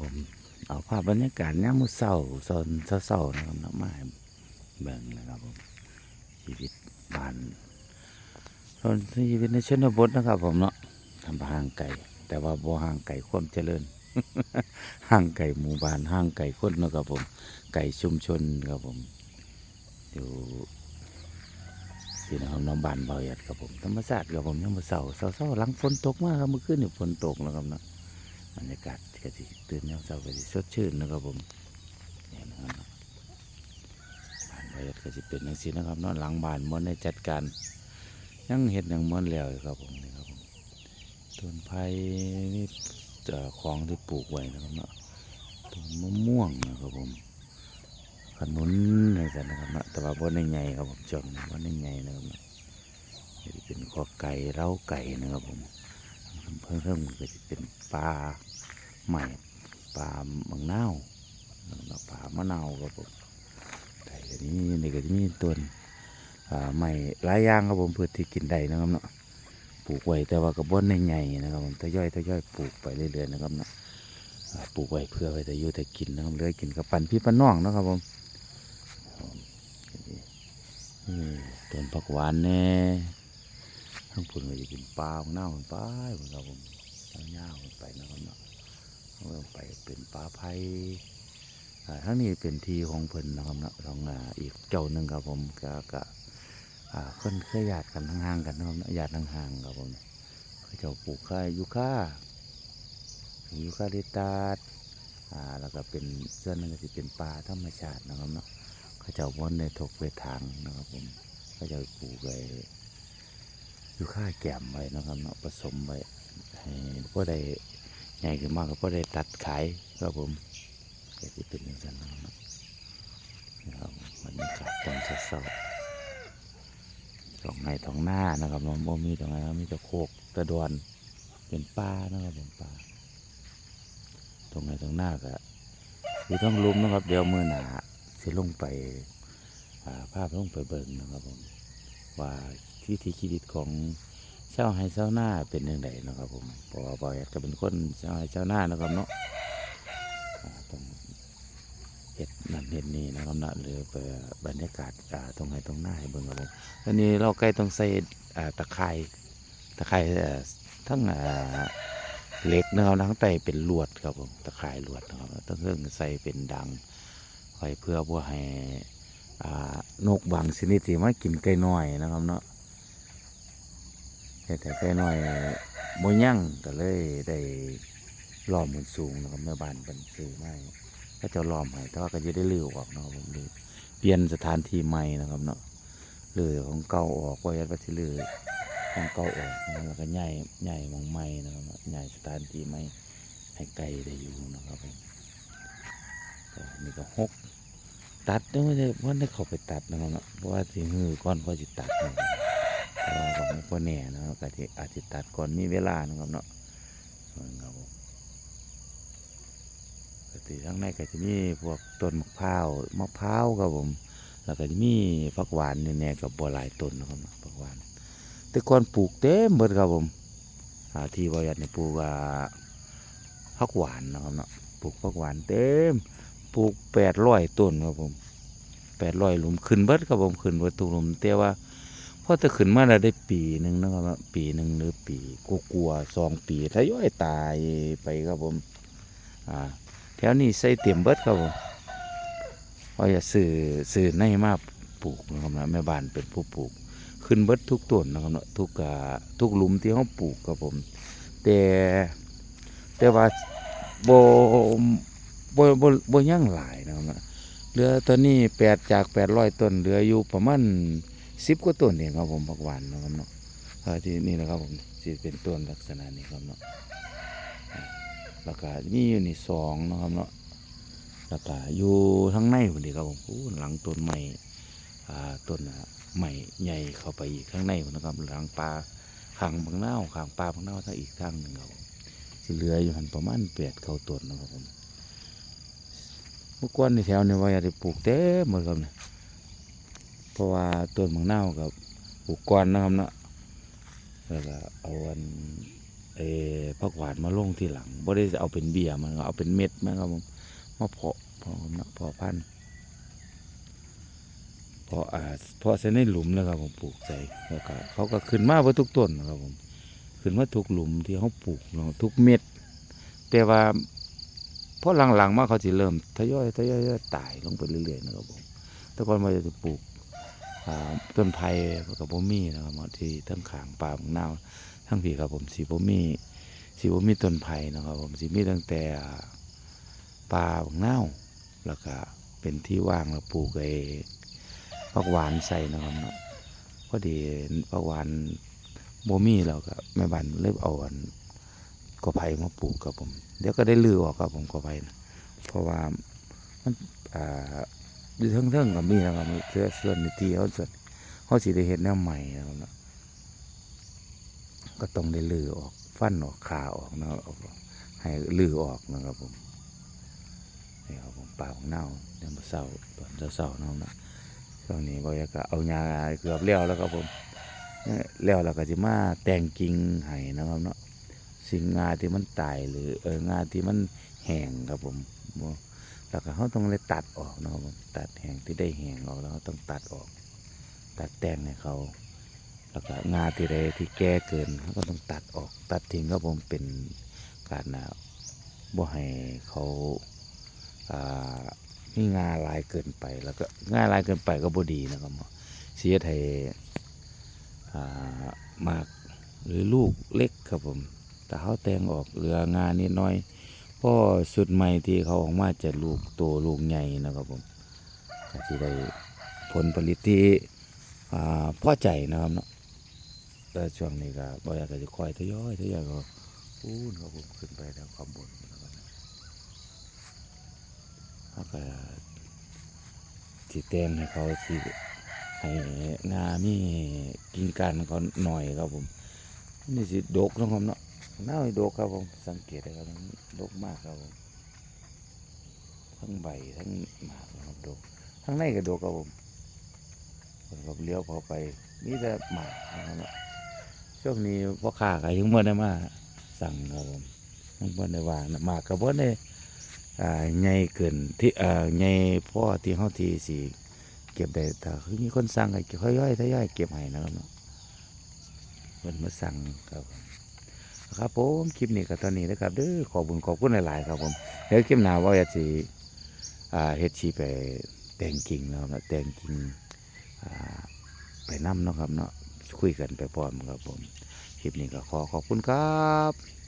ผมเอาภาพบรรยากาศยามมื้อเช้าตอนเช้าๆนะครับเนาะมาให้เบิ่งนะครับผมชีวิตบ้านตอนชีวิตในชนบทนะครับผมเนาะทำห่างไกลแต่ว่าบ่ห่างไกลความเจริญห่างไกลหมู่บ้านห่างไกลคนนะครับผมไกลชุมชนครับผมอยู่ที่นครน้องบ้านเบาหยัดครับผมธรรมชาติครับผมยามมื้อเช้าหลังฝนตกมาครับเมื่อคืนนี่ฝนตกนะครับเนาะบรรยากาศก็สิตื่นยามเช้าก็สิสดชื่นนะครับผมเนี่ยนะครับ บ้านไว้ก็จะเป็นอย่างนี้นะครับเนาะหลังบ้านมันได้จัดการยังเห็ดอย่างมันแล้วอยู่ครับผมนี่ครับผมต้นไผ่นี่ของที่ปลูกไว้นะครับเนาะต้นมะม่วงนะครับผมขนุนอะไรกันนะครับเนาะแต่ว่าบนในใหญ่ครับผมจอมบนในใหญ่นะครับเนาะจะเป็นข้อไก่เล้าไก่นะครับผมเพิ่มก็จะเป็นปลาใหม่ปลาบางนาวปลามะนาวครับผมไก่อันนี้นี่ก็จะมีต้น ใหม่หลายอย่างครับผมเพื่อที่กินได้นะครับเนาะปลูกไว้แต่ว่ากับบนในใหญ่นะครับผมทยอยปลูกไปเรื่อยๆนะครับเนาะปลูกไว้เพื่อไว้แต่อยู่แต่กินนะครับเลยกินกับปันพี่ปันน้องนะครับผมนี่ต้นผักหวานแน่ทั้งพุ่นก็จะกินปลาของเน่าคนไปครับผมเน่าๆไปนะครับเนาะเริ่มไปเป็นปลาไผ่ทั้งนี้เป็นทีของเพิ่นนะครับเนาะของอีกเจ้าหนึ่งครับผมก็คนเคยญาติกันห่างๆกันนะครับญาติห่างๆครับผมเขาเจ้าปลูกข้าวยูคาลิปตัสแล้วก็เป็นส่วนนึงก็จะเป็นป่าธรรมชาตินะครับเนาะเขาเจ้าวนในถกไปทางนะครับผมเขาเจ้าปลูกไว้ยูคาแก้มไว้นะครับเนาะผสมไว้ให้พวกใดใหญ่ขึ้นมากก็พวกใดตัดขายครับผมก็จะเป็นอย่างนั้นนะครับบรรยากาศตอนเช้า ท้องหน้านะครับมันบ่มีตรงไหนมีแต่โคกตะดอนเป็นป่านะครับเป็นป่าตรงไหนตรงหน้าก็อยู่ท้องลุมนะครับเดี๋ยวมือหนาสิลงไปภาพลงไปเบิ่งนะครับผมว่าวิถีชีวิตของชาวไร่ชาวนาเป็นยังไงนะครับผมเพราะว่าบ่อยก็เป็นคนชาวไร่ชาวนานะครับเนาะต้องเห็ดนั่นเห็ดนี่นะครับเนาะหรือไปบรรยากาศตรงไหนตรงหน้าให้เบิ่งครับผมตอนนี้เราใกล้ต้องใส่ตะไคร้ ตะไคร้ทั้งเหล็กนะครับทั้งไตเป็นลวดครับผมตะไคร้ลวดนะครับต้องเรื่องใส่เป็นดังไว้เพื่อว่าให้นกบางชนิดที่มากินไก่น้อยนะครับเนาะแต่ไก่น้อยโมยั่งก็เลยได้ล้อมมันสูงนะครับแม่บ้านเป็นซื้อไม้ก็จะล้อมให้แต่ว่าก็จะได้ลื้อออกนะครับผมลื้อเปลี่ยนสถานที่ใหม่นะครับเนาะลื้อของเก่าออกไว้ว่าที่ลื้อ ของเก่าออกนะแล้วก็ใหญ่มองไม้นะครับใหญ่สถานที่ไม้ให้ไกลได้อยู่นะครับผมก็นี่ก็ตัดไม่ได้ว่าได้เข้าไปตัดนะครับเพราะว่าที่มือก่อนก็จะตัดนะครับแต่ว่าก็ไม่พอแน่นะครับก็ที่อาจจะตัดก่อนมีเวลานะครับเนาะครับผมปกติทั้งในก็จะมีพวกต้นมะพร้าวครับผมแล้วก็จะมีผักหวานเนี่ยกับบัวลายต้นนะครับผักหวานแต่ก่อนปลูกเต็มหมดครับผมที่บริษัทเนี่ยปลูกผักหวานนะครับเนาะปลูกผักหวานเต็มปลูก800 ต้นครับผม800 หลุมขึ้นเบิดครับผมขึ้นเบิดทุกหลุมแต่ว่าพอจะขึ้นมาแล้วได้ปีหนึ่งนะครับปีหนึ่งหรือปีกลัว2 ปีถ้าย่อยตายไปครับผมอ่าแถวนี้ใส่เต็มเบิดครับผมพอจะซื้อในมาปลูกนะครับนะแม่บ้านเป็นผู้ปลูกขึ้นเบิดทุกต้นนะครับเนาะทุกหลุมที่เขาปลูกครับผมแต่แต่ว่าโบย่างหลายนะครับเหลือตอนนี้จาก800 ต้นเหลืออยู่ประมาณ10 กว่า ต้นเองครับผมผักหวานนะครับเนาะที่นี่นะครับผมที่เป็นต้นลักษณะนี้ครับเนาะแล้วก็มีอยู่นี่2นะครับเนาะแล้วก็อยู่ทั้งในพอดีครับผมหลังต้นไม้ต้นใหม่ใหญ่เข้าไปอีกข้างในนะครับหลังปลาขังบางเน่าขังปลาบางเน่าทั้งอีกข้างหนึ่งครับสิเหลืออยู่หันประมาณ8 9 ต้นนะครับผมเมื่อก่อนในแถวนี้ว่าอยากจะปลูกเต็มหมดครับเนี่ยเพราะว่าต้นบางเน่ากับปลูกก้อนนะครับเนาะแล้วก็เอา ผักหวานมาลงทีหลังบ่ได้เอาเป็นเบี้ยมันก็เอาเป็นเม็ดมันครับผมมาเพาะพันธุ์เพาะใส่ในหลุมแล้วครับผมปลูกใส่แล้วก็เขาก็ขึ้นมาเบ่ทุกต้นนะครับผมขึ้นมาทุกหลุมที่เขาปลูกเนาะทุกเม็ดแต่ว่าพอหลังๆมาเขาสิเริ่มทยอยตายลงไปเรื่อยๆนะครับผมแต่ก่อนมันจะปลูกต้นไผ่กับบ่มีนะครับที่ทั้งข้างป่าบางนาวทั้งพี่ครับผมสิบ่มีต้นไผ่นะครับผมสิมีตั้งแต่ป่าบางนาวแล้วก็เป็นที่ว่างแล้วปลูกผักหวานใส่นะครับเนาะพอดีผักหวานบ่มีแล้วก็แม่บ้านเลยเอากอไผ่มาปลูกครับผมเดี๋ยวก็ได้ลือออกครับผมกอไผ่นะเพราะว่ามันอ่าอยู่เทิงๆก็มีนะครับส่วนที่เขาสิได้เฮ็ดแนวใหม่นะครับเนาะก็ต้องได้ลือออกฟันออกขาออกนะครับให้ลือออกนะครับผมนี่ครับผมป่าของเน่าเดี๋ยวมาเศร้าตอนเศร้าๆนะครับช่วงนี้บอยก็เอาหญ้าเกือบแล้วแล้วครับผมแล้วเราก็จะมาแต่งกิ่งให้นะครับเนาะสิ่งงาที่มันตายหรืองาที่มันแห้งครับผมแล้วก็เขาต้องเลยตัดออกนะครับผมตัดแห้งที่ได้แห้งออกแล้วเขาต้องตัดออกตัดแต่งให้เขาแล้วก็งาที่ใดที่แก่เกินเขาก็ต้องตัดออกตัดทิ้งครับผมเป็นการบ่ให้เขาอ่ามีงาลายเกินไปแล้วก็งาลายเกินไปก็บ่ดีนะครับเสียไทยหมากหรือลูกเล็กครับผมแต่เขาแต่งออกเหลืองานนิดน้อยเพราะสุดใหม่ที่เขาออกมาจะลูกโตลูกใหญ่นะครับผมก็จะได้ผลผลิตที่พอใจนะครับเนาะแต่ช่วงนี้ก็บอยากจะคอยทยอยก็พูนครับผมขึ้นไปทางความบนนะครับเขาก็สีแตงให้เขาสีให้งามีกิ่งก้านเขาหน่อยครับผมนี่สิดกนะครับเนาะน่าให้ดกครับผมสังเกตได้ครับดกมากครับผมทั้งใบทั้งหมากนะครับดกทั้งในก็ดกครับผมผมเลี้ยวพอไปนี่แต่หมากนะครับเนาะช่วงนี้พ่อค้าก็ยังบ่ได้มาสั่งครับผมยังบ่ได้วางหมากก็บ่ได้ใหญ่เกินที่ใหญ่พอที่เฮาที่สิเก็บได้ถ้าคือมีคนสั่งก็ค่อยๆทยอยเก็บให้นะครับเนาะเพิ่นมาสั่งครับครับผมคลิปนี้ก็ตอนนี้นะครับเด้อขอบคุณหลายๆครับผมเดี๋ยวคลิปหน้าว่าจะเฮ็ดชีไปแต่งกิ่งนะครับเนาะแต่งกิ่งไปนำเนาะครับเนาะคุยกันไปพร้อมครับผมคลิปนี้ก็ขอบคุณครับ